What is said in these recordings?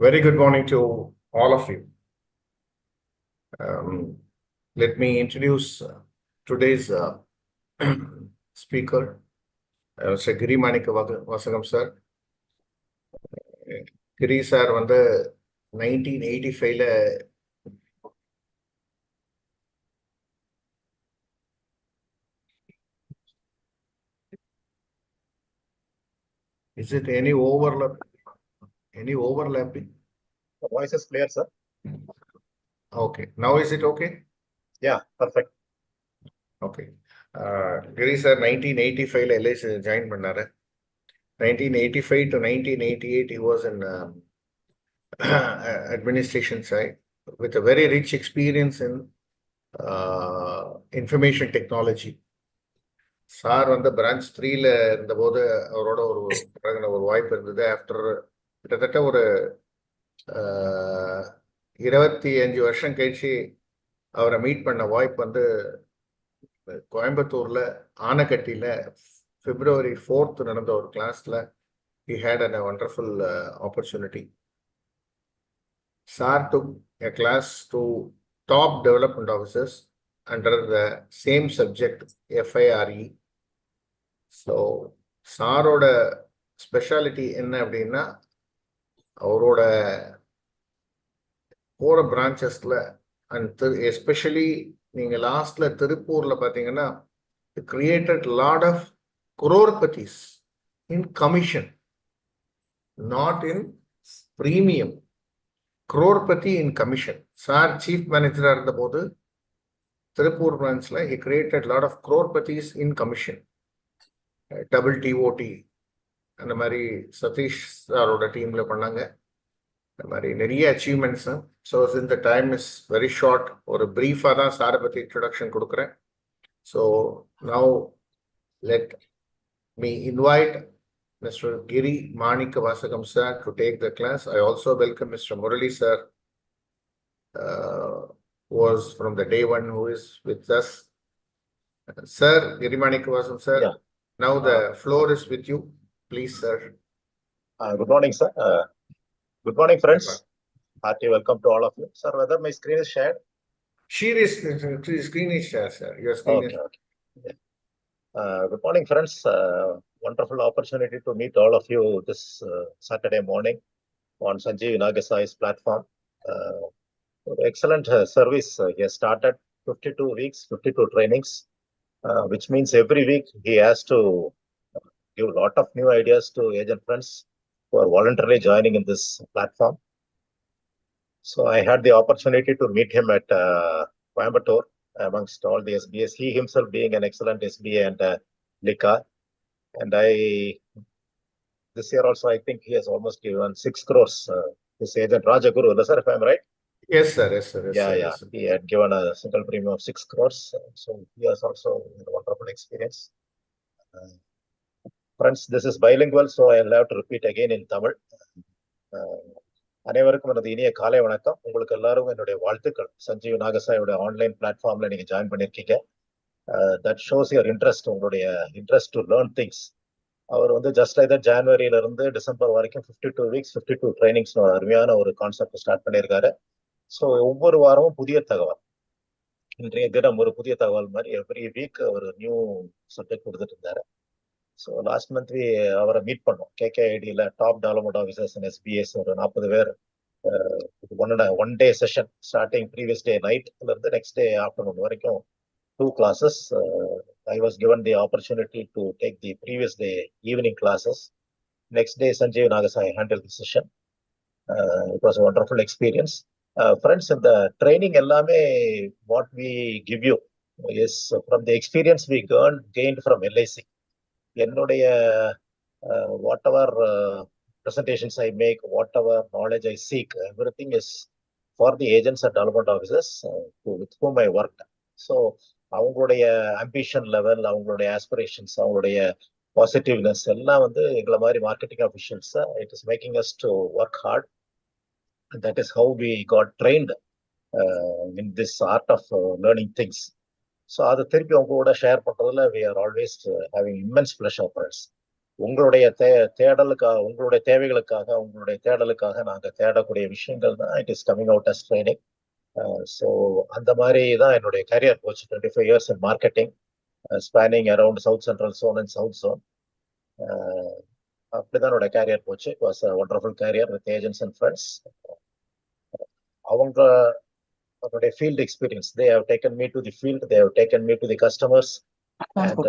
Very good morning to all of you. Let me introduce today's speaker, Mr. Giri Manika Vasagam sir. Giri sir வந்து 1985ல Is it any overlap? Any overlapping? The voice is clear, sir. Okay. Now is it okay? Yeah, perfect. Okay. Giri sir 1985ல LIC join பண்ணாரு. 1985 to 1988 he was in administration side with a very rich experience in information technology. Sir வந்து branch 3ல இருந்தபோது அவரோட ஒரு வாய்ப்பு இருந்தது. After கிட்டத்தட்ட ஒரு 25 வருஷம் கழிச்சு அவரை மீட் பண்ண வாய்ப்பு வந்து கோயம்புத்தூர்ல ஆனக்கட்டியில February 4th நடந்த ஒரு கிளாஸ்ல he had a wonderful opportunity. Sir took a class to top development officers under the same subject, FIRE. So, சாரோட ஸ்பெஷாலிட்டி என்ன அப்படின்னா அவரோட போற பிரான்ச்சஸ்ல அண்ட் எஸ்பெஷலி நீங்க லாஸ்ட்ல திருப்பூர்ல பாத்தீங்கன்னா created lot of crorepathies in commission, not in premium. crorepathy in commission. Sir chief manager இருந்த போது Tiruppur பிரான்ச்ல he created lot of crorepathies in commission. Double TOT அந்த மாதிரி சதீஷ் சாரோட டீம்ல பண்ணாங்க. அந்த மாதிரி நிறைய அச்சீவ்மெண்ட்ஸ். ஸோ இந்த டைம் இஸ் வெரி ஷார்ட். ஒரு பிரீஃபாக தான் சாரை பற்றி இன்ட்ரடக்ஷன் கொடுக்குறேன். So now let me invite Mr. Giri Manika Vasagam sir to take the class. I also welcome Mr. Murali sir, who was from the day one, who is with us. Sir, Giri Manika Vasagam sir, yeah. Now the floor is with you. Please, sir. Good morning, sir. Good morning, friends. Hearty welcome to all of you. Sir, whether my screen is shared? Screen is shared, sir. Your screen okay, is... Okay. Yeah. Good morning, friends. Wonderful opportunity to meet all of you this Saturday morning on Sanjeev Nagasai's platform. Excellent service. He has started 52 weeks, 52 trainings, which means every week he has to give a lot of new ideas to agent friends who are voluntarily joining in this platform. So I had the opportunity to meet him at Coimbatore amongst all the SBAs, he himself being an excellent SBA and LICA. And this year also, I think he has almost given 6 crores. His agent Rajaguru, sir, if I'm right? Yes, sir. Yes, sir. Yes, yeah, sir, yeah. Yes, sir. He had given a single premium of 6 crores. So he has also a wonderful experience. Friends, this is bilingual, so I'll have to repeat again in Tamil. அனைவருக்கும் எனது இனிய காலை வணக்கம். உங்களுக்கு எல்லாரும் என்னுடைய வாழ்த்துக்கள். Sanjeev நாகசாயோட online பிளாட்ஃபார்ம்ல நீங்க ஜாயின் பண்ணிருக்கீங்க. தட் ஷோஸ் யுவர் இன்ட்ரெஸ்ட், உங்களுடைய இன்ட்ரெஸ்ட் டு லேர்ன் திங்ஸ். அவர் வந்து ஜஸ்ட் லைக் தட் ஜனவரியில இருந்து டிசம்பர் வரைக்கும் 52 வீக்ஸ் 52 ட்ரைனிங்ஸ் அருமையான ஒரு கான்செப்ட் ஸ்டார்ட் பண்ணியிருக்காரு. ஸோ ஒவ்வொரு வாரமும் புதிய தகவல், இன்றைய தினம் ஒரு புதிய தகவல் மாதிரி எவ்ரி வீக் ஒரு நியூ சப்ஜெக்ட் கொடுத்துட்டு இருந்தாரு. ஸோ லாஸ்ட் மந்த் அவரை மீட் பண்ணோம் கேகேஐடியில் top development officers and SPs ஒரு 40 பேர். One day session starting previous day நைட்ல இருந்து நெக்ஸ்ட் டே ஆஃப்டர்நூன் வரைக்கும் 2 classes. I was given the opportunity to take the previous day evening classes. Next day, Sanjeev Nagasai handled the session. It was a wonderful experience. Friends, in the training, what we give you is from the experience we gained from LIC. Whatever presentations I make, whatever knowledge I seek, everything is for the agents and development officers with whom I worked. So, அவங்களுடைய ambition level, அவங்களுடைய aspirations, அவங்களுடைய positiveness எல்லாம் வந்து எங்களை மாதிரி marketing officials it is making us to work hard. That is how we got trained in this art of learning things. So அதை திருப்பி அவங்க கூட ஷேர் பண்ணுறதுல we are always having immense pleasure for us. உங்களுடைய தேடலுக்காக, உங்களுடைய தேவைகளுக்காக, உங்களுடைய தேடலுக்காக நாங்க தேடக்கூடிய விஷயங்கள் தான் it is coming out as training. So அந்த மாதிரி தான் என்னுடைய கரியர் போச்சு. 25 years in marketing, spanning around South Central Zone and South Zone. அப்படிதான் என்னோட கேரியர் போச்சு. It was a wonderful career with agents and friends. அவங்களுடைய field experience, they have taken me to the field, they have taken me to the customers, and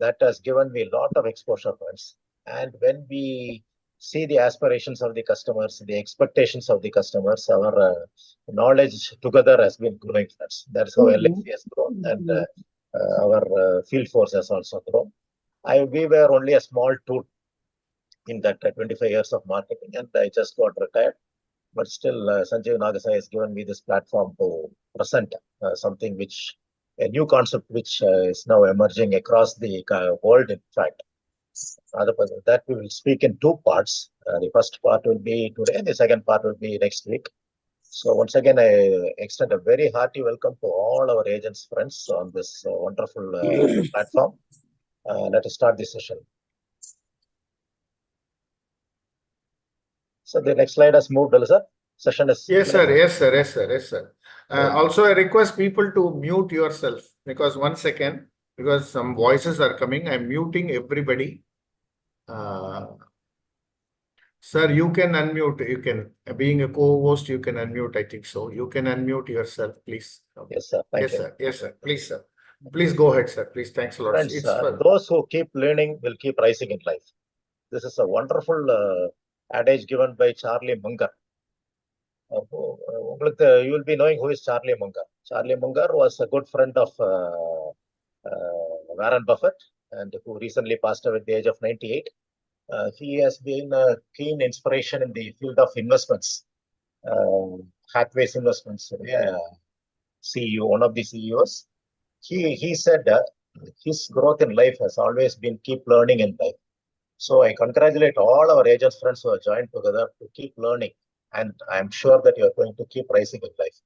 that has given me a lot of exposure, friends. And when we see the aspirations of the customers, the expectations of the customers, our knowledge together has been growing, friends. That's how LIC has grown, and our field force has also grown. We were only a small tool in that 25 years of marketing, and I just got retired. But still, Sanjeev Nagasai has given me this platform to present something which, a new concept which is now emerging across the world, in fact. That we will speak in two parts. The first part will be today, and the second part will be next week. So once again, I extend a very hearty welcome to all our agents, friends, on this wonderful platform. Let us start this session. So the next slide has moved, Alyssa. Session is... Yes, sir. Yes, sir. Yes, sir. Yes, sir. Also, I request people to mute yourself, because 1 second, because some voices are coming. I'm muting everybody. Sir, you can unmute. You can, being a co-host, you can unmute. I think so. You can unmute yourself, please. Okay. Yes, sir. Thank Yes, you. sir. Yes, sir. Please, sir. Please go ahead, sir. Please. Thanks a lot. Friends, It's fun. those who keep learning will keep rising in life. This is a wonderful adage given by Charlie Munger. You will be knowing who is Charlie Munger. Charlie Munger was a good friend of Warren Buffett, and who recently passed away at the age of 98. He has been a keen inspiration in the field of investments. Hathway's Investments CEO, one of the CEOs. He said his growth in life has always been keep learning in life. So I congratulate all our agents friends who have joined together to keep learning, and I am sure that you are going to keep rising in life.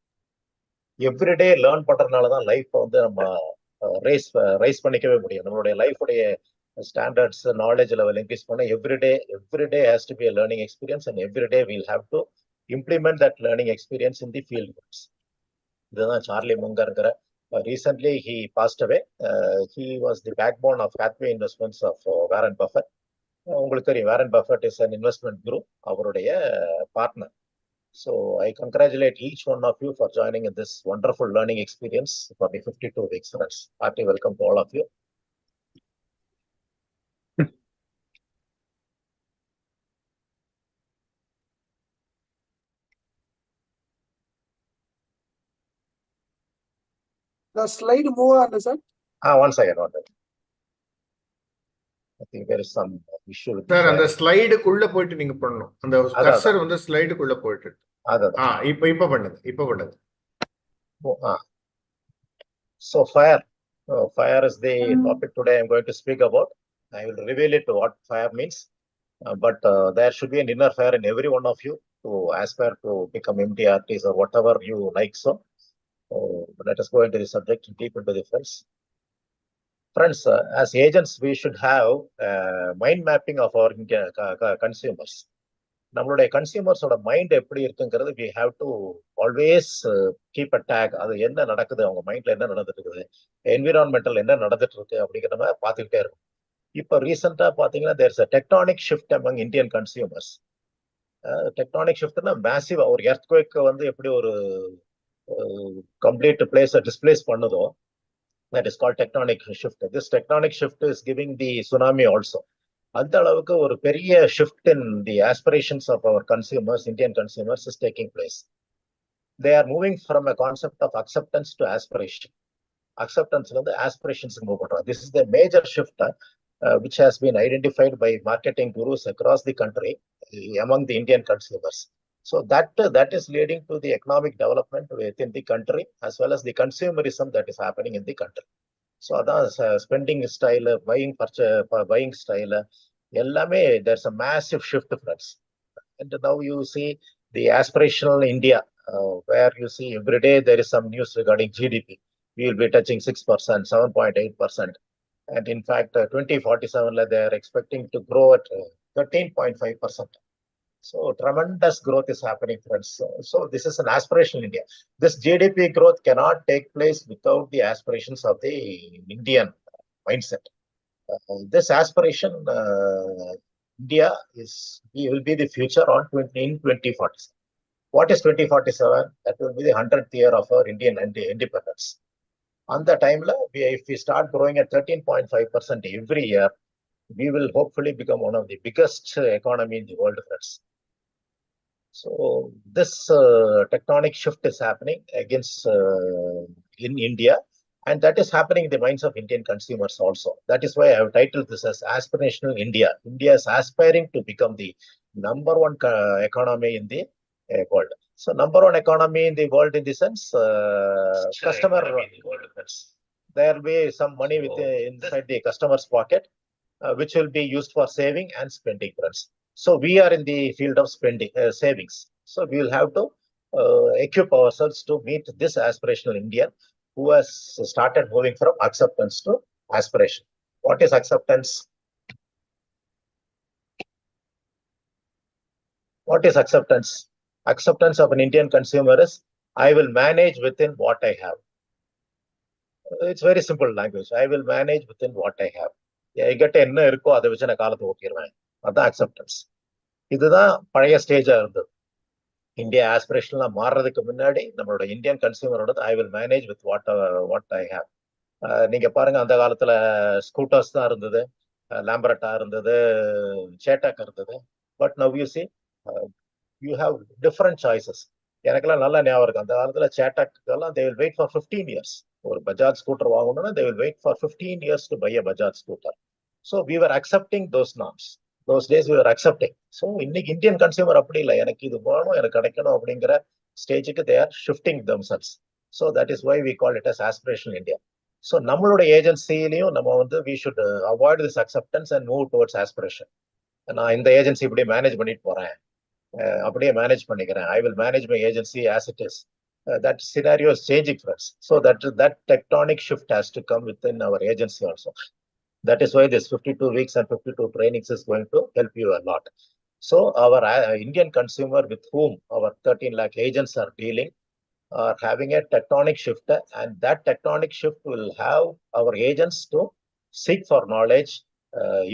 Every day learn பண்றதுனால தான் life வந்து நம்ம rice பண்ணிக்கவே முடியும். நம்மளுடைய லைஃபுடைய standards, knowledge level increase பண்ண every day has to be a learning experience, and every day we'll have to implement that learning experience in the field works. இதுதான் Charlie முங்கர்ங்கிற. Recently he passed away. He was the backbone of Hathway Investments of Warren Buffett. உங்களுக்கு தெரியும், Warren Buffett is an investment group, அவருடைய partner. So I congratulate each one of you for joining in this wonderful learning experience for the 52 weeks. Hearty welcome to all of you. The slide move on, sir. One second. I think there is some issue with sir, அந்த ஸ்லைடுக்குள்ள போயிட்டு நீங்க பண்ணணும். அந்த cursor வந்து ஸ்லைடுக்குள்ள போயிட்டு. இப்ப பண்ணுங்க. So fire is the topic today I'm going to speak about. I will reveal it what fire means, but there should be an inner fire in every one of you to aspire to become MDRTs or whatever you like. So let us go into the subject and deep into the friends. As agents, we should have mind mapping of our consumers. நம்மளுடைய கன்சியூமர்ஸோட mind எப்படி இருக்குங்கிறது we have to always keep a tag. அது என்ன நடக்குது, அவங்க மைண்ட்ல என்ன நடந்துட்டு இருக்குது, என்விரான்மெண்டல் என்ன நடந்துட்டு இருக்கு அப்படிங்கிற மாதிரி பார்த்துக்கிட்டே இருக்கும். இப்போ ரீசெண்டா பாத்தீங்கன்னா there's a tectonic shift among Indian consumers. Tectonic ஷிஃப்ட்னா மேசிவ். ஒரு எர்த்குவேக் வந்து எப்படி ஒரு கம்ப்ளீட் பிளேஸை டிஸ்பிளேஸ் பண்ணுதோ, that is called tectonic shift. This tectonic shift is giving the tsunami also. அந்த அளவுக்கு ஒரு பெரிய shift in the aspirations of our consumers, Indian consumers, is taking place. They are moving from a concept of acceptance to aspiration. Acceptance வந்து aspirations move பண்றாங்க. This is the major shift which has been identified by marketing gurus across the country among the Indian consumers. So that is leading to the economic development within the country, as well as the consumerism that is happening in the country. So அதான் spending style, buying style, எல்லாமே there's a massive shift, friends. And now you see the aspirational India, where you see every day there is some news regarding GDP. We will be touching 6%, 7.8%. And in fact, 2047, they are expecting to grow at 13.5%. So tremendous growth is happening, friends. So this is an aspirational India. This GDP growth cannot take place without the aspirations of the Indian mindset. This aspiration, India will be the future in 2047. What is 2047? That will be the 100th year of our Indian independence. On the time, if we start growing at 13.5% every year, we will hopefully become one of the biggest economy in the world, friends. So this tectonic shift is happening against in India, and that is happening in the minds of Indian consumers also. That is why I have titled this as Aspirational India. India is aspiring to become the number one economy in the world. So number one economy in the world in the sense, customer, there will be some money inside the customer's pocket, which will be used for saving and spending, friends. So we are in the field of spending, savings. So we will have to equip ourselves to meet this aspirational India who has started moving from acceptance to aspiration. What is acceptance? What is acceptance? Acceptance of an Indian consumer is, I will manage within what I have. It's very simple language. I will manage within what I have. என்கிட்ட என்ன இருக்கோ அதை வச்சு நான் காலத்தை ஓட்டிடுவேன். அதுதான் acceptance. இதுதான் பழைய ஸ்டேஜா இருந்தது. இந்தியா ஆஸ்பிரேஷனலா மாறுறதுக்கு முன்னாடி நம்மளோட இந்தியன் கன்சியூமரோட I will manage with what I have. நீங்க பாருங்க, அந்த காலத்துல ஸ்கூட்டர்ஸ் தான் இருந்தது, லாம்பரட்டா இருந்தது, சேட்டாக் இருந்தது. But now you see you have different choices. எனக்கெல்லாம் நல்லா ஞாபகம் இருக்கு, அந்த காலத்துல சேட்டாக்கெல்லாம் they will wait for 15 years. ஒரு பஜாஜ் ஸ்கூட்டர் வாங்கணும்னா they will wait for 15 years to buy a Bajaj scooter. So we were accepting those norms. those days we were accepting. So இன்னைக்கு இந்தியன் கன்சியூமர் அப்படி இல்லை, எனக்கு இது வேணும், எனக்கு கிடைக்கணும் அப்படிங்கிற ஸ்டேஜுக்கு they are shifting themselves. So that is why we call it as aspirational India. So நம்மளோட ஏஜென்சிலையும் நம்ம வந்து we should avoid this acceptance and move towards aspiration. நான் இந்த ஏஜென்சி இப்படி மேனேஜ் பண்ணிட்டு போறேன், அப்படியே மேனேஜ் பண்ணிக்கிறேன், I will manage my agency as it is. That scenario is changing, friends. So that tectonic shift has to come within our agency also. That is why this 52 weeks and 52 trainings is going to help you a lot. So our Indian consumer with whom our 13 lakh agents are dealing are having a tectonic shift, and that tectonic shift will have our agents to seek for knowledge,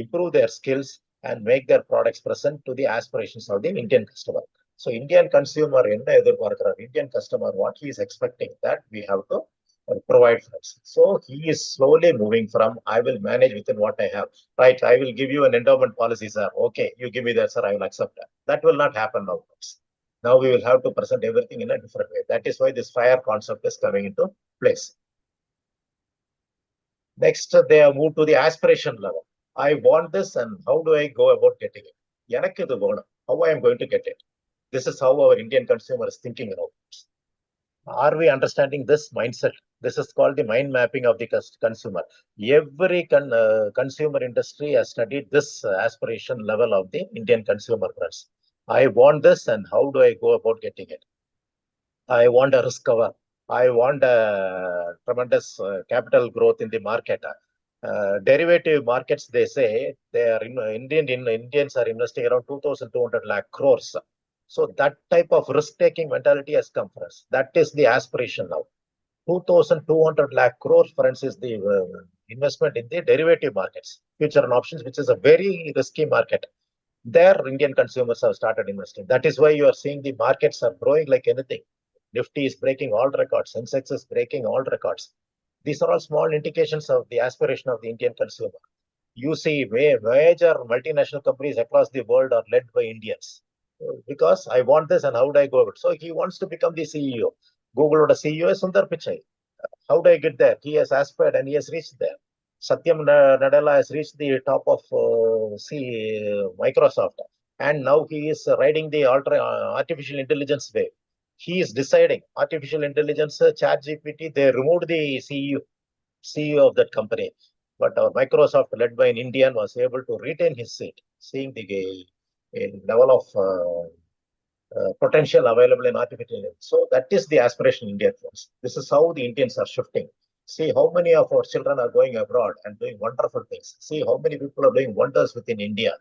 improve their skills, and make their products present to the aspirations of the Indian customer. So Indian consumer, Indian customer, what he is expecting, that we have to provide for us. So he is slowly moving from, I will manage within what I have. Right, I will give you an endowment policy, sir. Okay, you give me that, sir, I will accept that. That will not happen now. Now we will have to present everything in a different way. That is why this FIRE concept is coming into place. Next, they have moved to the aspiration level. I want this, and how do I go about getting it? How I am going to get it? This is how our Indian consumer is thinking about it. Are we understanding this mindset? This is called the mind mapping of the consumer. Every consumer industry has studied this aspiration level of the Indian consumer. I want this, and how do I go about getting it? I want a risk cover. I want a tremendous capital growth in the market. Derivative markets, they say, they are Indians are investing around 2,200 lakh crores. So that type of risk-taking mentality has come for us. That is the aspiration now. 2,200 lakh crores, friends, is the investment in the derivative markets, future and options, which is a very risky market. There, Indian consumers have started investing. That is why you are seeing the markets are growing like anything. Nifty is breaking all records. Sensex is breaking all records. These are all small indications of the aspiration of the Indian consumer. You see, major multinational companies across the world are led by Indians. Because I want this, and how do I go about it? So he wants to become the CEO. Google CEO is Sundar Pichai. How do I get there? He has aspired and he has reached there. Satyam Nadella has reached the top of Microsoft, and now he is riding the artificial intelligence wave. He is deciding artificial intelligence, ChatGPT. They removed the CEO of that company, but our Microsoft, led by an Indian, was able to retain his seat, seeing the level of potential available in artificial intelligence. So that is the aspiration in India. This is how the Indians are shifting. See how many of our children are going abroad and doing wonderful things. See how many people are doing wonders within India.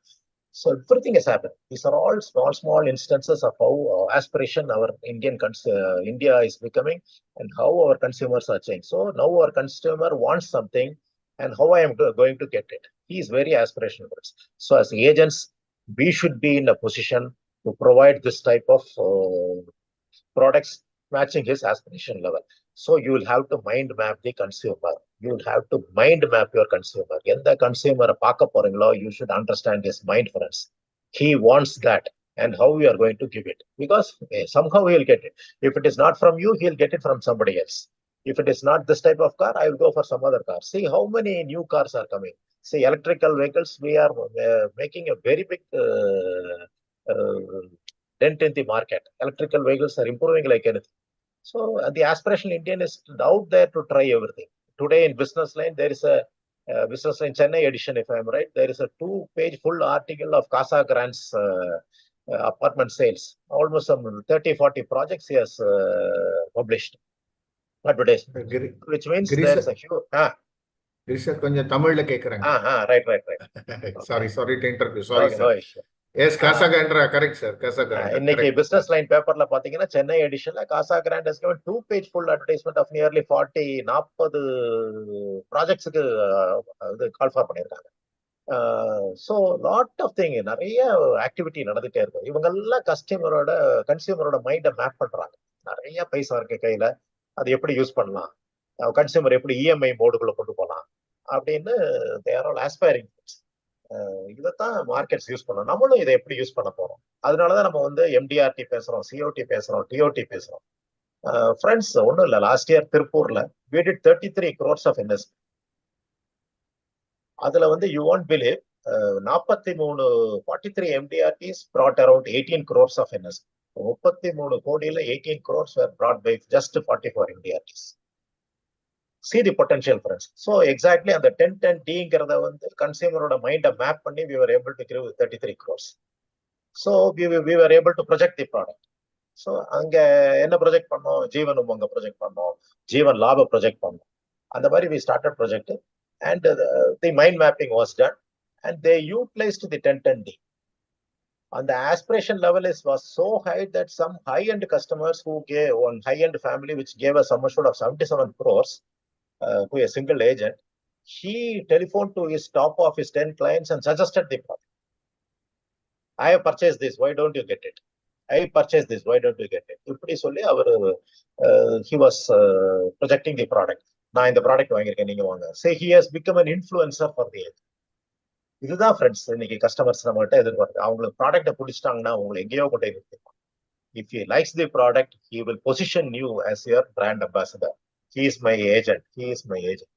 So everything has happened. These are all small instances of how aspiration our India is becoming, and how our consumers are changing. So now our consumer wants something, and how I am going to get it. He is very aspirational. So as agents, we should be in a position to provide this type of products matching his aspiration level. So you will have to mind map the consumer. You will have to mind map your consumer. In the consumer you should understand his mind, friends. He wants that, and how we are going to give it, because somehow he will get it. If it is not from you, he'll get it from somebody else. If it is not this type of car, I will go for some other car. See how many new cars are coming. See, electrical vehicles, we are making a very big dent in the market. Electrical vehicles are improving like anything. So the aspirational Indian is out there to try everything. Today in Business Line, there is a Business Line Chennai edition, if I'm right. There is a 2-page full article of Casa Grand's apartment sales. Almost some 30-40 projects he has published advertisement, which means there is a huge. கொஞ்சம் தமிழ்ல கேக்குறாங்க. Right. Sorry to interrupt you. Sorry, Okay, sir. no issue. Yes, Casa Grande, correct, sir. Casa Grande. இன்னைக்கு business line பேப்பர்ல பாத்தீங்கன்னா சென்னை எடிஷன்ல Casa Grande has given 2-page full advertisement of nearly 40 ப்ராஜெக்ட்ஸுக்கு இது call for பண்ணியிருக்காங்க. ஸோ லாட் ஆஃப் திங், நிறைய activity நடந்துட்டே இருக்கும். இவங்கெல்லாம் கன்சியூமரோட மைண்டை மேப் பண்றாங்க. நிறைய பைசா இருக்கு கையில, அது எப்படி யூஸ் பண்ணலாம், கன்சியூமர் எப்படி இஎம்ஐ மோடுக்குள்ள கொண்டு போகலாம் அப்படின்னு தேர் ஆல் ஆஸ்பைரிங். இதைத்தான் மார்க்கெட்ஸ் யூஸ் பண்ணணும். நம்மளும் இதை எப்படி யூஸ் பண்ண போறோம்? அதனாலதான் நம்ம வந்து எம்டிஆர்டி பேசுறோம், சிஓடி பேசுறோம், டிஓடி பேசுறோம். ஃப்ரெண்ட்ஸ், ஒன்றும் இல்லை, லாஸ்ட் இயர் திருப்பூர்ல we did 33 crores of investment. அதுல வந்து you won't believe 43 MDRTs brought around 18 crores of investment. 33 கோடியில 18 crores were brought by just 44 MDRTs. See the potential, friends. So exactly அந்த 10-10-Dங்கிறத வந்து கன்சியூமரோட மைண்டை மேப் பண்ணி we were able to give 33 crores. So we were able to project the product. So அங்க என்ன project பண்ணோம்? ஜீவன் உமங்க project பண்ணோம், ஜீவன் லாப ப்ரொஜெக்ட் பண்ணோம். அந்த மாதிரி we started project, and the mind mapping was done, and they utilized the 10-10-D. And the aspiration level was so high that some high-end customers who gave one high-end family which gave a sum assured of 77 crores to a single agent, he telephoned to his top of his 10 clients and suggested the product. I have purchased this, why don't you get it? I purchased this, why don't you get it? இப்படி சொல்லி அவர் he was projecting the product. நான் இந்த product வாங்கியிருக்கேன், நீங்க வாங்க. So he has become an influencer for the agent. இதுதான் friends இன்னைக்கு customers நம்மகிட்ட எதிர்பார்க்கு. அவங்களுக்கு ப்ராடக்ட்டை பிடிச்சிட்டாங்கன்னா உங்களை எங்கேயோ கொண்டு நிறுத்திப்பாங்க. If he likes the product, he will position you as your brand ambassador. He is my agent. He is my agent.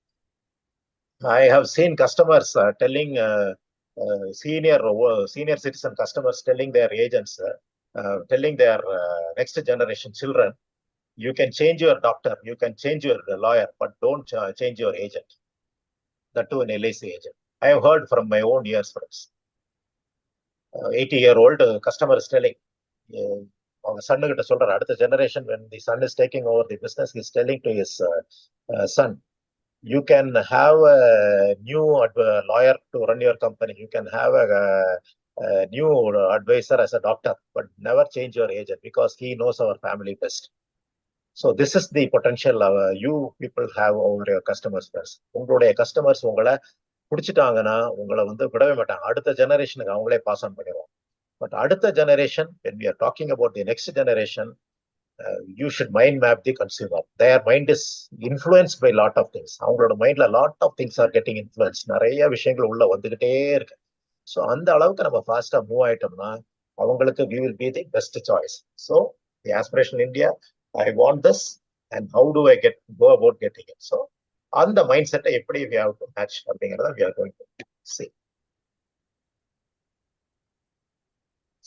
I have seen customers telling senior citizen customers telling their agents, telling their next generation children, you can change your doctor, you can change your lawyer, but don't change your agent. That too an LIC agent. I have heard from my own ears, friends. 80-year-old customer is telling, அவங்க சன்னு கிட்ட சொல்றாரு, அடுத்த generation when the son is taking over the business, he is telling to his son, you can have a new lawyer to run your company, you can have a new advisor as a doctor, but never change your agent because he knows our family best. So this is the potential you people have over your customers. உங்களுடைய customers உங்களை பிடிச்சிட்டாங்கன்னா உங்களை வந்து விடவே மாட்டாங்க. அடுத்த ஜெனரேஷனுக்கு அவங்களே pass on பண்ணிடுவோம். பட் அடுத்த generation, when we are talking about the next generation, you should mind map the consumer. Their mind is influenced by lot of things. அவங்களோட மைண்ட்ல lot of things are getting influenced. நிறைய விஷயங்கள் உள்ள வந்துகிட்டே இருக்கு. So அந்த அளவுக்கு நம்ம ஃபாஸ்டா மூவ் ஆயிட்டோம்னா அவங்களுக்கு we will be the best choice. So the Aspirational India, I want this, and how do I go about getting it? So அந்த மைண்ட் செட்டை எப்படி we have to match அப்படிங்கிறத we are going to see.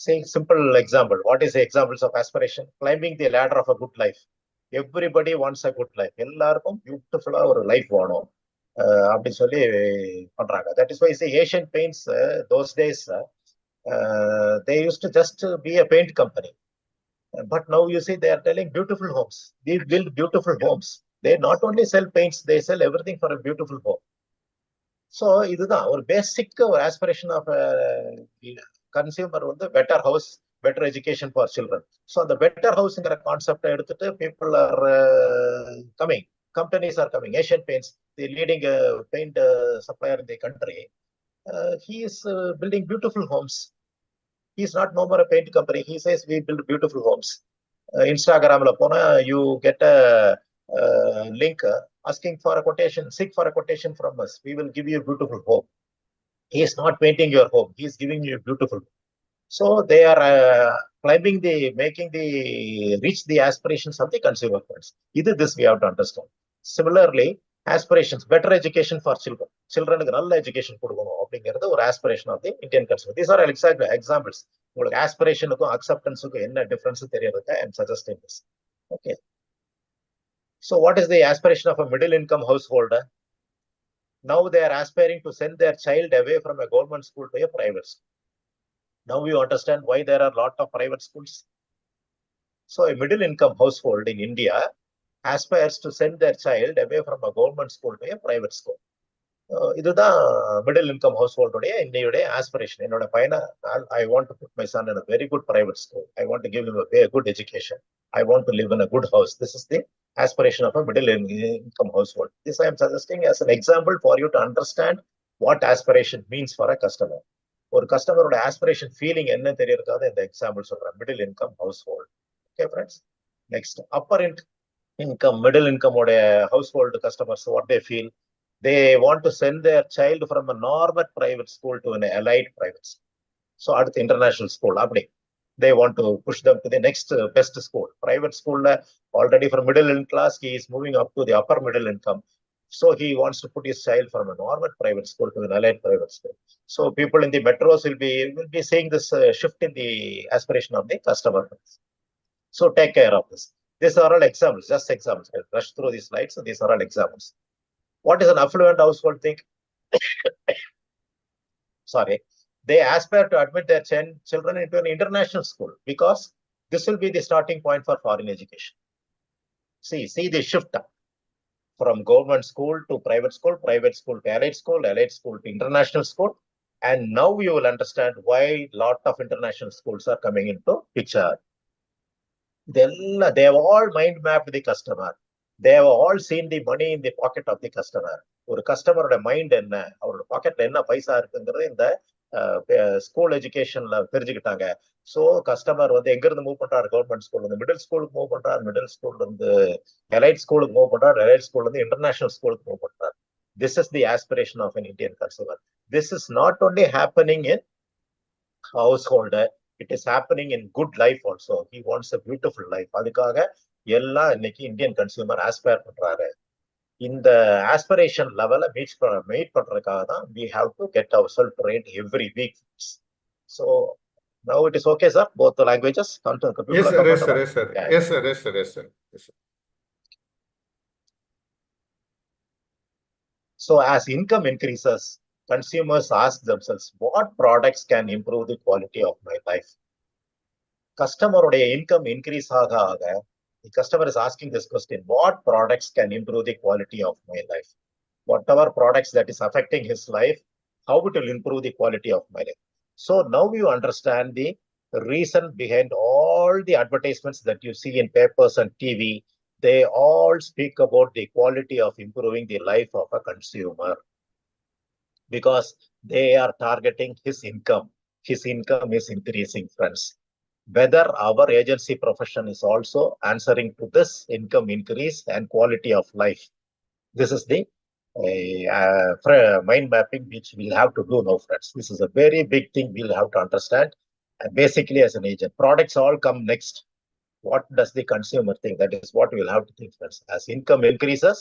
See, simple example. What is the examples of aspiration? Climbing the ladder of a good life. Everybody wants a good life. எல்லாருக்கும் பியூட்டிஃபுல்லா ஒரு life வேணும் அப்படி சொல்லி பண்றாங்க. That is why say Asian Paints, those days they used to just be a paint company. But now you see they are telling beautiful homes. They build beautiful homes. They not only sell paints, they sell everything for a beautiful home. So இதுதான் ஒரு பேசிக் ஒரு aspiration of a consumer வந்து better house, better education for children. So the better housing concept எடுத்துட்டு people are coming. Companies are coming. Asian Paints, the leading paint supplier in the country, he is building beautiful homes. He is not no more a paint company. He says we build beautiful homes. Instagramல போனா you get a link asking for a quotation, seek for a quotation from us. We will give you a beautiful home. He is not painting your home. He is giving you a beautiful home. So they are climbing the, making the, reach the aspirations of the consumer first. Either this we have to understand. Similarly, aspirations, better education for children. Children நல்ல education கொடுக்கணும் அப்படிங்கிறது ஒரு aspiration of the Indian consumer. These are examples. உங்களுக்கு aspirationக்கும் acceptanceக்கும் என்ன difference தெரியறதுக்கு I am suggesting this. Okay. So what is the aspiration of a middle income householder? Now they are aspiring to send their child away from a government school to a private school. Now you understand why there are a lot of private schools. So a middle income household in India aspires to send their child away from a government school to a private school. இதுதான் middle income ஹவுஸ்ஹோல்டுடைய இன்னையுடைய aspiration. என்னோட பையனை I want to put my son in a very good private school. I want to give him a very good education. I want to live in a good house. This is the aspiration of a middle income household. This I am suggesting as an example for you to understand what aspiration means for a customer. ஒரு கஸ்டமரோட aspiration feeling என்ன தெரியறதுக்காக இந்த example சொல்றேன். Middle income household. Okay friends. Next upper income, middle income household customers, what they feel, they want to send their child from a normal private school to an elite private school. So at the international school, they want to push them to the next best school. Private school already from middle income class, he is moving up to the upper middle income. So he wants to put his child from a normal private school to an elite private school. So people in the metros will be seeing this shift in the aspiration of the customer. So take care of this. These are all examples, just examples. I'll rush through these slides. So these are all examples. What is an affluent household think? Sorry. They aspire to admit their children into an international school because this will be the starting point for foreign education. See the shift from government school to private school to elite school to international school. And now you will understand why a lot of international schools are coming into picture. They have all mind mapped the customer. They have all seen the money in the pocket of the customer. ஒரு கஸ்டமரோட mind என்ன, அவரோட பாக்கெட்ல என்ன பைசா இருக்குங்கிறது இந்த school எஜுகேஷன்ல தெரிஞ்சுக்கிட்டாங்க. So customer வந்து எங்க இருந்து மூவ் பண்றாரு, கவர்மெண்ட் ஸ்கூல் இருந்து மிடில் ஸ்கூலுக்கு மூவ் பண்றாரு, மிடில் ஸ்கூல்ல இருந்து எலைட் ஸ்கூலுக்கு மூவ் பண்றாரு, எலைட் ஸ்கூல்ல இருந்து இன்டர்நேஷனல் ஸ்கூலுக்கு மூவ் பண்றாரு. This is the aspiration of an Indian consumer. This is not only happening in household, it is happening in good life also. He wants a beautiful life. அதுக்காக எல்லாம் இன்னைக்கு Indian consumer Aspire பண்றாரு. இந்த aspiration லெவலை meet பண்றதுக்காக தான் we have to get ourselves trained every week. So now it is okay, sir, both the languages. Yes sir, yes sir, yes sir, yes sir, yes sir, yes sir, yes sir. So as income increases, consumers ask themselves, what products can improve the quality of my life? Customer income increase ஆக the customer is asking this question, what products can improve the quality of my life? Whatever products that is affecting his life, how it will improve the quality of my life? So now you understand the reason behind all the advertisements that you see in papers and TV. They all speak about the quality of improving the life of a consumer because they are targeting his income. His income is increasing, friends. Whether our agency profession is also answering to this income increase and quality of life. This is the mind mapping which we'll have to do now, friends. This is a very big thing we'll have to understand. And basically, as an agent, products all come next. What does the consumer think? That is what we'll have to think, friends. As income increases,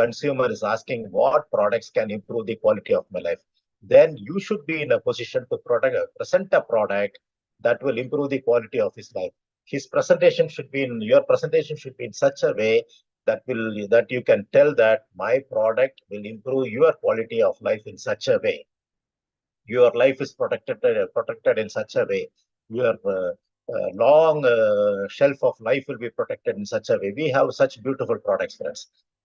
consumer is asking what products can improve the quality of my life. Then you should be in a position to present a product that will improve the quality of his life. Your presentation should be in such a way that you can tell that my product will improve your quality of life in such a way. Your life is protected in such a way. Your long shelf of life will be protected in such a way. We have such beautiful products, friends.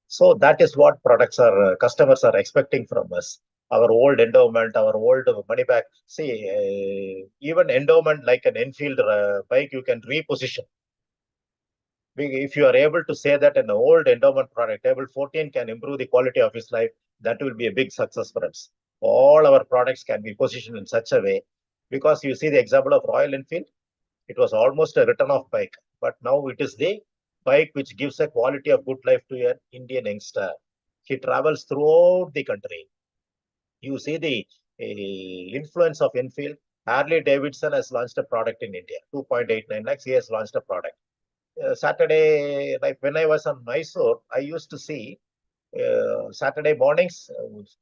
So that is what products are customers are expecting from us. Our old endowment, our old money back. See, even endowment like an Enfield bike, you can reposition. If you are able to say that an old endowment product, table 14 can improve the quality of his life, that will be a big success for us. All our products can be positioned in such a way, because you see the example of Royal Enfield, it was almost a written off bike, but now it is the bike which gives a quality of good life to an Indian youngster. He travels throughout the country. You see the influence of Enfield. Harley Davidson has launched a product in India, 2.89 lakhs. He has launched a product. Saturday, like when I was on Mysore, I used to see Saturday mornings,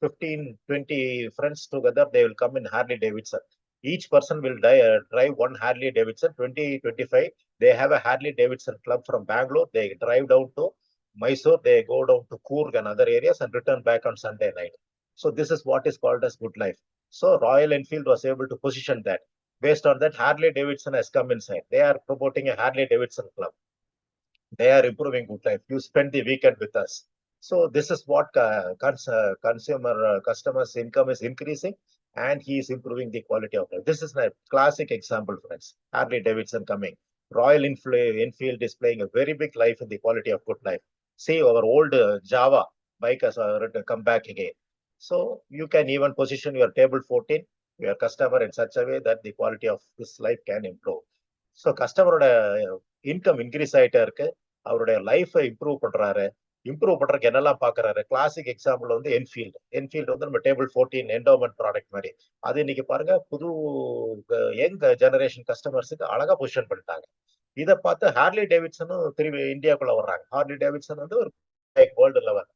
15, 20 friends together, they will come in Harley Davidson. Each person will drive one Harley Davidson, 20, 25. They have a Harley Davidson club from Bangalore. They drive down to Mysore. They go down to Coorg and other areas and return back on Sunday night. So this is what is called as good life. So Royal Enfield was able to position that. Based on that, Harley Davidson has come inside. They are promoting a Harley Davidson club. They are improving good life. You spend the weekend with us. So this is what customers' income is increasing, and he is improving the quality of life. This is a classic example, friends. Harley Davidson coming. Royal Enfield is playing a very big life in the quality of good life. See, our old Java bike has come back again. So you can even position your table 14, your customer in such a way that the quality of his life can improve. So customer income increase ஆயிட்டே இருக்கு, அவருடைய லைஃபை improve பண்றாரு. Improve பண்றதுக்கு என்னெல்லாம் பாக்குறாரு? Classic example வந்து Enfield வந்து நம்ம டேபிள் 14 என்டோமெண்ட் ப்ராடக்ட் மாதிரி. அது இன்னைக்கு பாருங்க, புது யங் ஜெனரேஷன் கஸ்டமர்ஸுக்கு அழகா பொசிஷன் பண்ணிட்டாங்க. இதை பார்த்து ஹார்லி டேவிட்சனும் திரும்பி இந்தியாக்குள்ள வர்றாங்க. ஹார்லி டேவிட்சன் வந்து ஒரு வேர்ல்டு லெவல்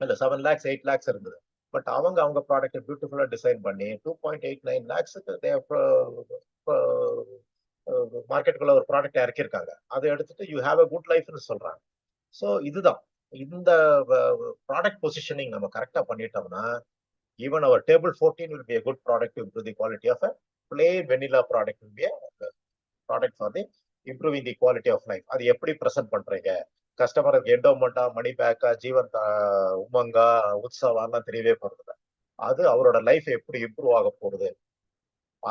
இல்ல 7 lakhs 8 lakhs இருந்தது. பட் அவங்க ப்ராடக்ட் பியூட்டிஃபுல்லா டிசைன் பண்ணி 2.89 lakhsக்கு மார்க்கெட்டுக்குள்ள ஒரு ப்ராடக்ட் இறக்கியிருக்காங்க. அதை எடுத்துட்டு யூ ஹாவ் அ குட் லைஃப்னு சொல்றாங்க. ஸோ இதுதான் இந்த ப்ராடக்ட் பொசிஷனிங் நம்ம கரெக்டா பண்ணிட்டோம்னா, even our table 14 will be a good product to improve the quality of a plain vanilla product will be a product for the improving the quality of life. அது எப்படி present பண்றீங்க? கஸ்டமருக்கு எண்டோமெண்டா, மணி பேக்கா, ஜீவன் உமங்கா, உற்சவாலாம் தெரியவே போறது. அது அவரோட லைஃப் எப்படி இம்ப்ரூவ் ஆக போகுது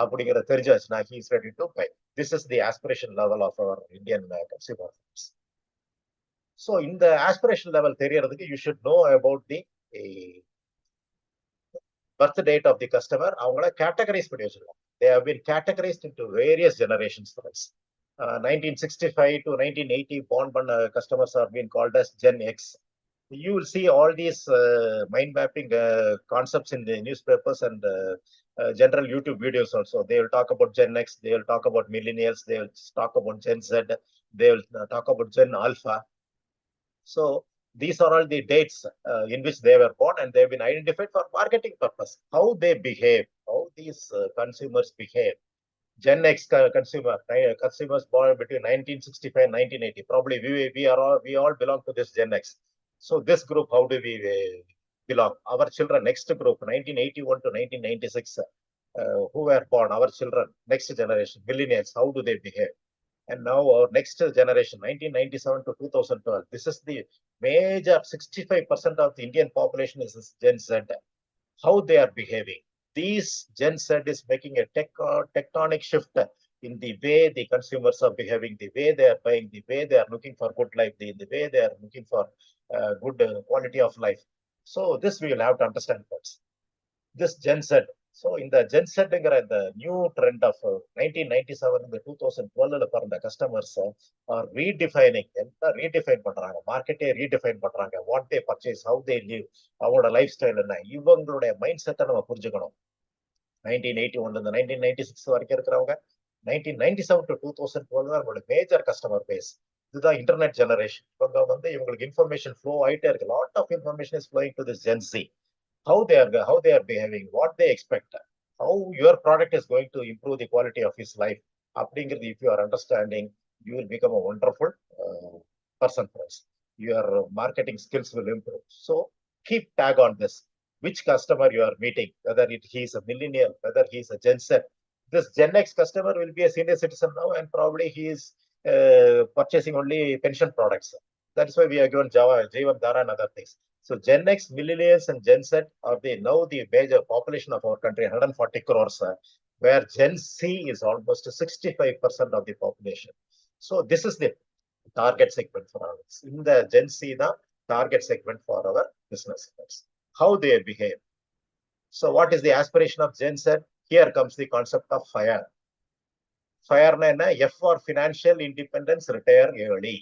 அப்படிங்கிறத தெரிஞ்சாச்சுன்னா he is ready to pay. This is the aspiration level of our Indian consumer. So இந்த aspiration level தெரியறதுக்கு you should know about the birth date of the customer. அவங்கள categorize பண்ணி வச்சிருக்கோம். They have been categorized into various generations for us. 1965 to 1980 born customers are being called as Gen X. You will see all these mind mapping concepts in the newspapers and general YouTube videos also. They will talk about Gen X, they will talk about millennials, they will talk about Gen Z, they will talk about Gen Alpha. So these are all the dates in which they were born, and they have been identified for marketing purpose. How they behave, how these consumers behave. Gen X consumers born between 1965 and 1980. Probably we all belong to this Gen X. So this group, how do we belong? Our children, next group, 1981 to 1996, who were born, our children, next generation, millennials, how do they behave? And now our next generation, 1997 to 2012, this is the major 65% of the Indian population is Gen Z. How they are behaving. These Gen Z is making a tectonic shift in the way the consumers are behaving, the way they are buying, the way they are looking for good life, the way they are looking for good quality of life. So this we will have to understand first. This Gen Z. So in the Gen Z, the new trend of 1997 and 2012 பிறந்த customers are redefining, redefine பண்றாங்க, மார்க்கெட்டே redefine பண்றாங்க. What they purchase, how they live, அவங்களோட life style என்ன, இவங்களுடைய mind செட்டை நம்ம புரிஞ்சுக்கணும். 1981 இருந்து 1996 வரைக்கும் இருக்கிறவங்க, 1997 to 2012 தான் அவங்களோட மேஜர் கஸ்டமர் பேஸ். இதுதான் இன்டர்நெட் ஜெனரேஷன். இவங்க வந்து இவங்களுக்கு இன்ஃபர்மேஷன் ஃப்ளோ ஆயிட்டே இருக்கு. Lot of information is flowing to this Gen Z. How they are behaving, what they expect, how your product is going to improve the quality of his life. அப்படிங்கிறது if you are understanding, you will become a wonderful person for us. Your marketing skills will improve. So keep tag on this. Which customer you are meeting, whether he is a millennial, whether he is a Gen Z. This Gen X customer will be a senior citizen now, and probably he is purchasing only pension products. That's why we are given Java, Jeevan Dhara and other things. So Gen X, millennials and Gen Z are now the major population of our country, 140 crores, where Gen Z is almost 65% of the population. So this is the target segment for us. In the Gen Z, the target segment for our business. How they behave. So what is the aspiration of Gen Z? Here comes the concept of FIRE. FIRE F for financial independence, retire early.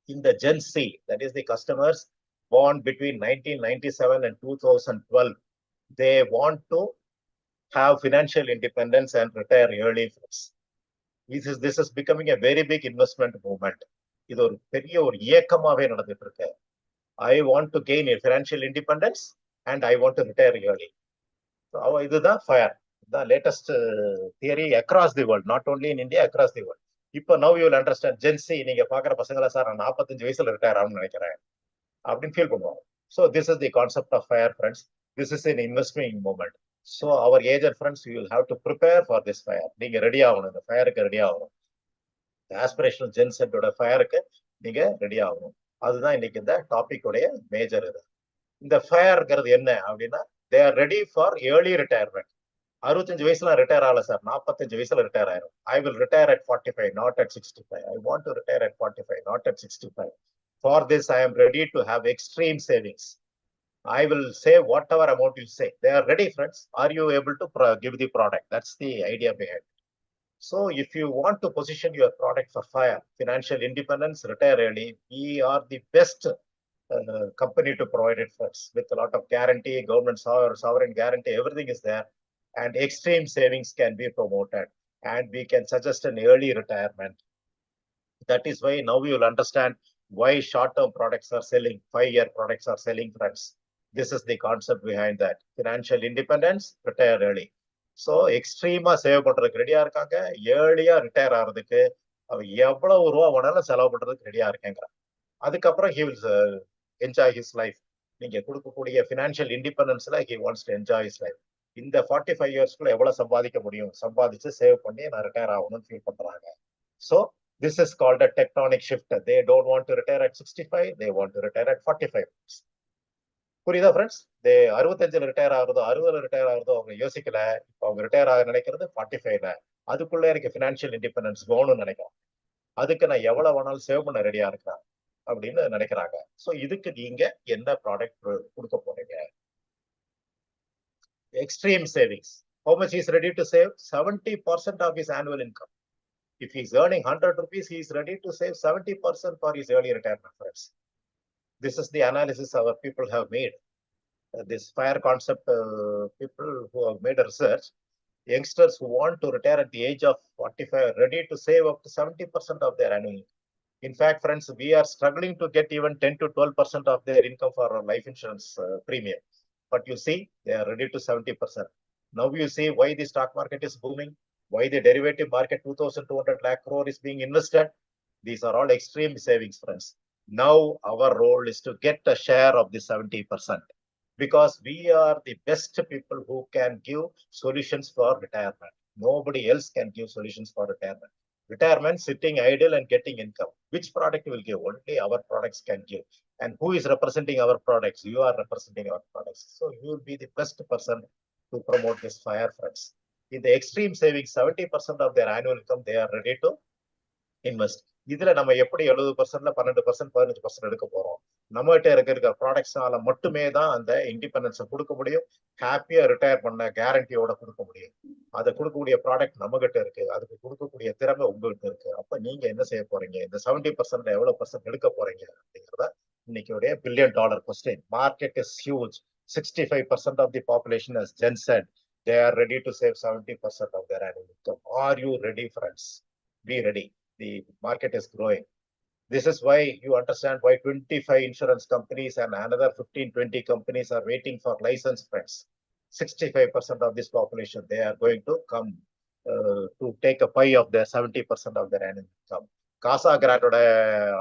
In the Gen Z, that is the customers born between 1997 and 2012, they want to have financial independence and retire early. This is becoming a very big investment movement. இது ஒரு பெரிய ஒரு இயக்கமாவே நடந்துட்டு இருக்கு. I want to gain financial independence and I want to retire early. So இதுதான் FIRE. The latest theory across the world, not only in India, across the world. இப்போ now you will understand Gen Z, நீங்க பாக்குற பசங்களா sir நான் 45 வயசுல retire ஆகணும்னு நினைக்கிறேன் அப்படின்னு ஃபீல் பண்ணுவாங்க. So this is the concept of FIRE, friends. This is an investing moment. So our agent friends, you will have to prepare for this FIRE. நீங்க ரெடி ஆகணும், இந்த FIRE-க்கு ரெடி ஆகணும். ஆஸ்பிரேஷனல் ஜென் செட்டோட ஃபயருக்கு நீங்க ரெடி ஆகணும். அதுதான் இன்னைக்கு இந்த டாபிக் உடைய மேஜர். இது இந்த ஃபயர்ங்கிறது என்ன அப்படின்னா, they are ready for early retirement. 65 வயசுல ரிட்டையர் ஆகல சார், 45 வயசுல ரிட்டையர் ஆயிரும். I will retire at 45, not at 65. I want to retire at 45, not at 65. For this I am ready to have extreme savings. I will save whatever amount you say. They are ready, friends. Are you able to give the product? That's the idea behind it. So if you want to position your product for FIRE, financial independence, retire early, we are the best company to provide it first, with a lot of guarantee, government sovereign guarantee, everything is there, and extreme savings can be promoted, and we can suggest an early retirement. That is why now you will understand why short-term products are selling, 5-year products are selling, friends. This is the concept behind that. Financial independence, retire early. So எக்ஸ்ட்ரீமா save பண்றதுக்கு ரெடியா இருக்காங்க. ஏர்லியா retire ஆகிறதுக்கு அவ எவ்வளவு ரூபா வேணாலும் செலவு பண்றதுக்கு ரெடியா இருக்கேங்கிறான். அதுக்கப்புறம் he will enjoy his life. நீங்க கொடுக்கக்கூடிய ஃபினான்ஷியல் இண்டிபெண்டன்ஸ்ல he wants to enjoy his life. இந்த 45 இயர்ஸ்க்குள்ள எவ்வளவு சம்பாதிக்க முடியும், சம்பாதிச்சு சேவ் பண்ணி நான் ரிட்டையர் ஆகணும்னு ஃபீல் பண்றாங்க. So this is called a tectonic shift. They don't want to retire at 65, they want to retire at 45. புரியுதா ஃப்ரெண்ட்ஸ்? 65 ரிட்டையர் ஆகுறதோ 60 ரிட்டையர் ஆகுறதோ அவங்க யோசிக்கல. இப்போ அவங்க ரிட்டையர் ஆக நினைக்கிறது 45ல. அதுக்குள்ள எனக்கு ஃபினான்ஷியல் இண்டிபெண்டன்ஸ் வேணும்னு நினைக்கிறேன். அதுக்கு நான் எவ்வளவு வேணாலும் சேவ் பண்ண ரெடியா இருக்கிறேன் அப்படின்னு நினைக்கிறாங்க. ஸோ இதுக்கு நீங்க என்ன ப்ராடக்ட் கொடுக்க போறீங்க? Extreme savings. How much he is ready to save? 70% of his annual income. If he is earning 100 rupees, he is ready to save 70% for his early retirement, friends. This is the analysis our people have made. This FIRE concept, people who have made a research, youngsters who want to retire at the age of 45 are ready to save up to 70% of their annual income. In fact, friends, we are struggling to get even 10 to 12% of their income for our life insurance premium. But you see, they are ready to 70%. Now you see why the stock market is booming, why the derivative market 2,200 lakh crore is being invested. These are all extreme savings, friends. Now our role is to get a share of the 70%, because we are the best people who can give solutions for retirement. Nobody else can give solutions for retirement. Retirement, sitting idle and getting income. Which product will give? Only our products can give. And who is representing our products? You are representing our products. So you will be the best person to promote this FIRE, friends. In the extreme savings, 70% of their annual income, they are ready to invest. இதுல நம்ம எப்படி 70%, 12%, 15% எடுக்க போறோம்? நம்மகிட்ட இருக்கிற ப்ராடக்ட்ஸ்னால மட்டுமே தான் அந்த இண்டிபெண்டன்ஸை கொடுக்க முடியும். ஹாப்பியா ரிட்டையர் பண்ண கேரண்டியோட கொடுக்க முடியும். அதை கொடுக்கக்கூடிய ப்ராடக்ட் நம்ம கிட்ட இருக்கு, அதுக்கு கொடுக்கக்கூடிய திறமை உங்ககிட்ட இருக்கு. அப்ப நீங்க என்ன செய்ய போறீங்க? இந்த 70% எவ்வளவு % எடுக்க போறீங்க அப்படிங்கிறத இன்னைக்கு $1 billion question. Market is huge. 65% of the population, as Jen said, they are ready to save 70% of their annual income. Are you ready, friends? Be ready. The market is growing. This is why you understand why 25 insurance companies and another 15-20 companies are waiting for license, friends. 65% of this population, they are going to come to take a pie of their 70% of their annual income. Casa கிராண்டோட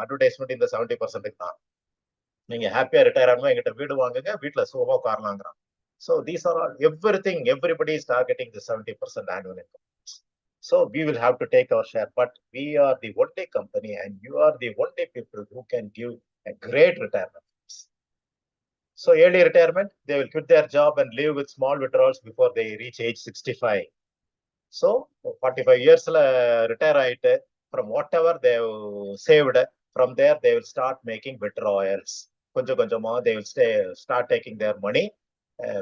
advertisement இந்த 70% தான். நீங்க ஹாப்பியா retire ஆகணும், எங்கிட்ட வீடு வாங்குங்க, வீட்டுல சுகமா உட்காரலாங்கிறான். So these are all everything. Everybody is targeting the 70% annual income. So we will have to take our share, but we are the only company and you are the only people who can give a great retirement. So early retirement, they will quit their job and live with small withdrawals before they reach age 65. So 45 years retire from whatever they saved, from there they will start making withdrawals. They will start taking their money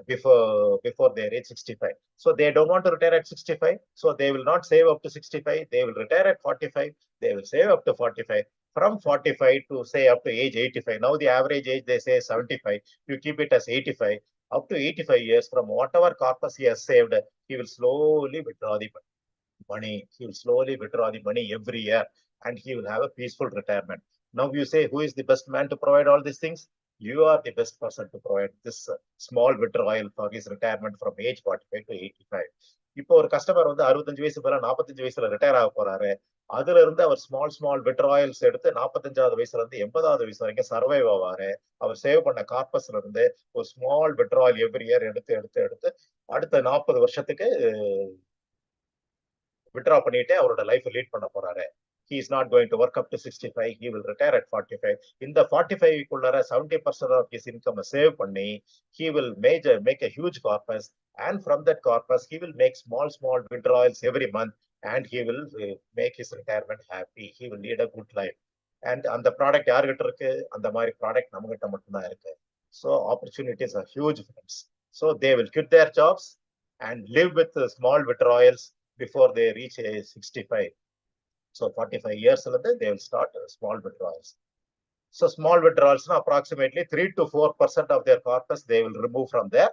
before they reach 65. So they don't want to retire at 65. So they will not save up to 65. They will retire at 45. They will save up to 45. From 45 to say up to age 85. Now the average age they say 75. You keep it as 85. Up to 85 years, from whatever corpus he has saved, he will slowly withdraw the money. He will slowly withdraw the money every year and he will have a peaceful retirement. Now you say, who is the best man to provide all these things? You are the best person to provide this small withdrawal for his retirement from age 45 to 85. இப்போ ஒரு customer வந்து 65 வயசு போல 45 வயசுல retire ஆக போறாரு. அதுல இருந்து அவர் ஸ்மால் விட்ராயல்ஸ் எடுத்து 45வது வயசுல இருந்து 80வது வயசு வரைக்கும் சர்வைவ் ஆவாரு. அவர் சேவ் பண்ண கார்பஸ்ல இருந்து ஒரு ஸ்மால் விட்ராயல் எவ்ரி இயர் எடுத்து அடுத்த 40 வருஷத்துக்கு வித்ரா பண்ணிட்டு அவரோட லைஃப் லீட் பண்ண போறாரு. He is not going to work up to 65. He will retire at 45. In the 45 குள்ளார 70% of his income save பண்ணி, he will make a huge corpus, and from that corpus he will make small withdrawals every month, and he will make his retirement happy. He will lead a good life. And அந்த product யார்கிட்ட இருக்கு? அந்த மாதிரி product நம்ம கிட்ட மட்டும்தான் இருக்கு. So opportunities are huge, friends. So they will quit their jobs and live with small withdrawals before they reach age 65. So 45 years they will start small withdrawals. So small withdrawals, approximately 3 to 4% of their corpus they will remove from their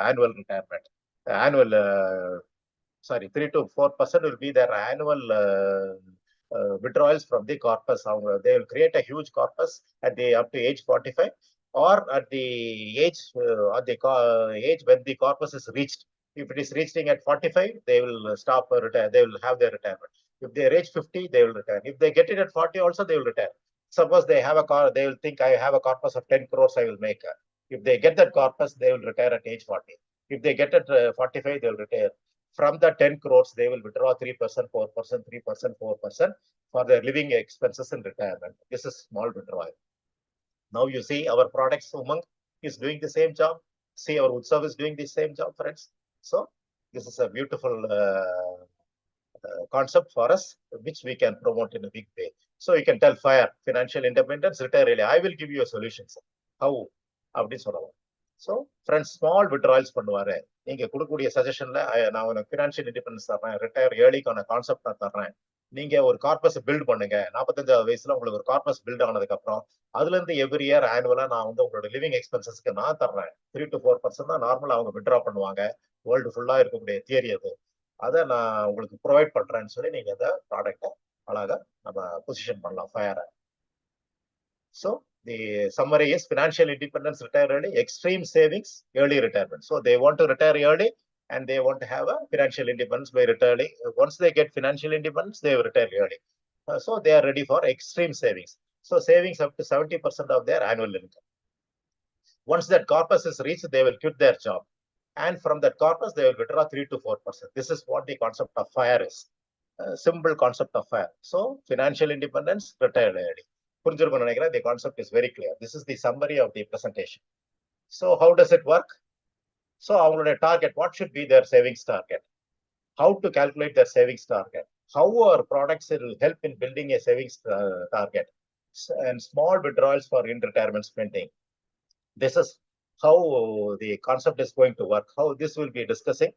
annual retirement. 3 to 4% will be their annual withdrawals from the corpus. They will create a huge corpus at the up to age 45, or at the age age when the corpus is reached. If it is reaching at 45, they will stop retire. They will have their retirement. If they reach 50, they will retire. If they get it at 40, also they will retire. Suppose they have a car, they will think, I have a corpus of 10 crores, I will make. If they get that corpus, they will retire at age 40. If they get it 45, they will retire. From the 10 crores, they will withdraw 3%, 4%, 3%, 4% for their living expenses in retirement. This is small withdrawal. Now you see our products, Umang is doing the same job. See, our Utsav is doing the same job, friends. So this is a beautiful concept for us, which we can promote in a big way. So you can tell fire, financial independence, retire early. I will give you a solution, sir. How? So friends, small withdrawals பண்ணுவாரு. நீங்க கொடுக்கக்கூடிய சஜஷன்ல நான் உனக்கு financial independence தரேன், retire ஏர்லிக்கான concept நான் தர்றேன். நீங்க ஒரு கார்பஸ் பில்ட் பண்ணுங்க. 45வது வயசுல உங்களுக்கு ஒரு கார்பஸ் பில்ட் ஆனதுக்கு அப்புறம் அதுல இருந்து எவ்ரி இயர் ஆனுவலா நான் வந்து உங்களோட லிவிங் எக்ஸ்பென்சஸ்க்கு நான் தர்றேன். 3 to 4% தான் நார்மலா அவங்க வித்ட்ரா பண்ணுவாங்க. வேர்ல்டு ஃபுல்லா இருக்கக்கூடிய தியரி அது. அதை நான் உங்களுக்கு ப்ரொவைட் பண்றேன்னு சொல்லி நீங்க அந்த ப்ராடக்டை அழகா நம்ம பொசிஷன் பண்ணலாம் ஃபயரை. So the summary is financial independence, retire early, extreme savings, early retirement. So they want to retire early and they want to have a financial independence by retiring. Once they get financial independence, they will retire early. So they are ready for extreme savings. So savings up to 70% of their annual income. Once that corpus is reached, they will quit their job. And from that corpus, they will withdraw 3 to 4%. This is what the concept of FIRE is. Simple concept of FIRE. So financial independence, retire early. The concept is very clear. This is the summary of the presentation. So how does it work? So our target, what should be their savings target? How to calculate their savings target? How our products will help in building a savings target? And small withdrawals for in-retirement spending. This is how the concept is going to work. How this will be discussing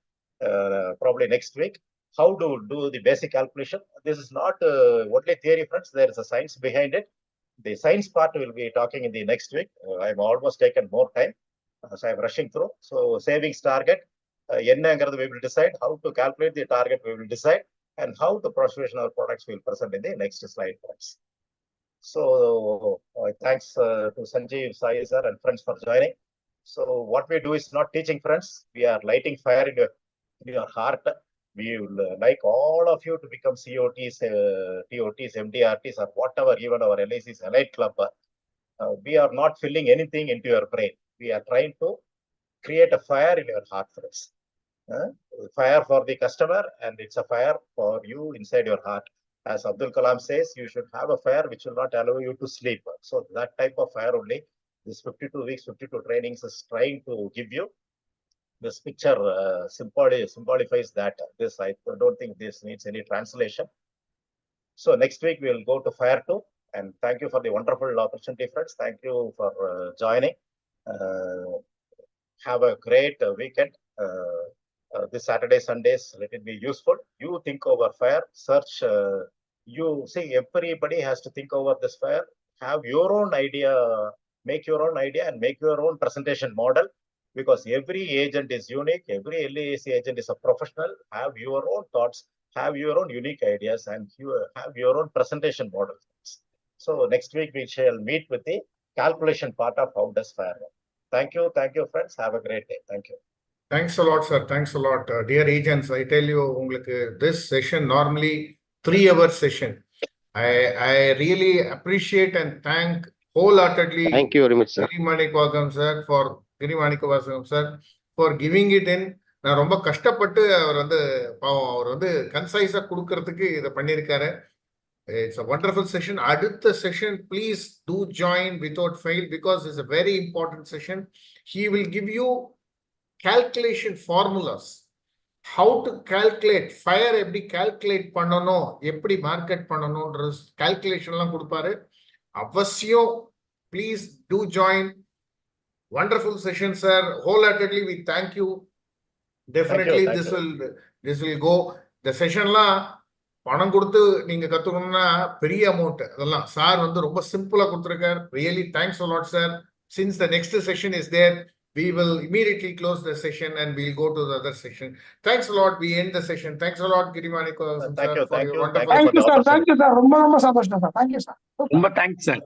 probably next week. How to do the basic calculation. This is not only theory, friends. There is a science behind it. The science part will be talking in the next week. I'm almost taken more time, so I'm rushing through. So savings target, we will decide. How to calculate the target, we will decide, and how the professional products will present in the next slide, friends. So thanks to Sanjeev, Sai sir, and friends for joining. So what we do is not teaching, friends. We are lighting fire in your heart. We would like all of you to become COTs, TOTs, MDRTs, or whatever, even our LICs, Elite Club. We are not filling anything into your brain. We are trying to create a fire in your heart, friends. fire for the customer, and it's a fire for you inside your heart. As Abdul Kalam says, you should have a fire which will not allow you to sleep. So that type of fire only this 52 weeks, 52 trainings is trying to give you. This picture symbolifies that. This, I don't think this needs any translation. So next week we'll go to Fire 2, and thank you for the wonderful opportunity, friends. Thank you for joining. Have a great weekend. This Saturday, Sundays, let it be useful. You think over fire, search. You see, everybody has to think over this fire. Have your own idea, make your own idea, and make your own presentation model. Because every agent is unique, every LAC agent is a professional. Have your own thoughts, have your own unique ideas, and you have your own presentation model. So next week we shall meet with the calculation part of how does fire work. Thank you, friends. Have a great day. Thank you. Thanks a lot, sir. Thanks a lot. Dear agents, I tell you, this session normally 3-hour session. I really appreciate and thank wholeheartedly. Thank you very much, sir. Girimanikavasam sir for giving it in. நான் ரொம்ப கஷ்டப்பட்டு அவர் கன்சைஸா கொடுக்கறதுக்கு இதை பண்ணியிருக்காரு. It's a wonderful session. அடுத்த session, please do join without fail because it's a very important session. He will give you calculation formulas. How to calculate fire, எப்படி calculate பண்ணணும், எப்படி market பண்ணணும்ன்ற calculation எல்லாம் கொடுப்பாரு. அவசியம் please do join. Wonderful session, sir. Wholeheartedly we thank you. Definitely thank this you. will go. The session பணம் கொடுத்து நீங்க கத்துக்கணும்னா பெரிய அமௌண்ட். அதெல்லாம் சார் ரொம்ப சிம்பிளா கொடுத்திருக்கார். Really thanks a lot, sir. Since the next session is there, we will immediately close the session and we'll go to the other session. Thanks a lot. We end the session. Thanks a lot, Girimanika. Thank you, for your wonderful. Thank you, sir. Thank you, sir. ரொம்ப சந்தோஷம், sir. Thank you, sir. ரொம்ப thanks sir.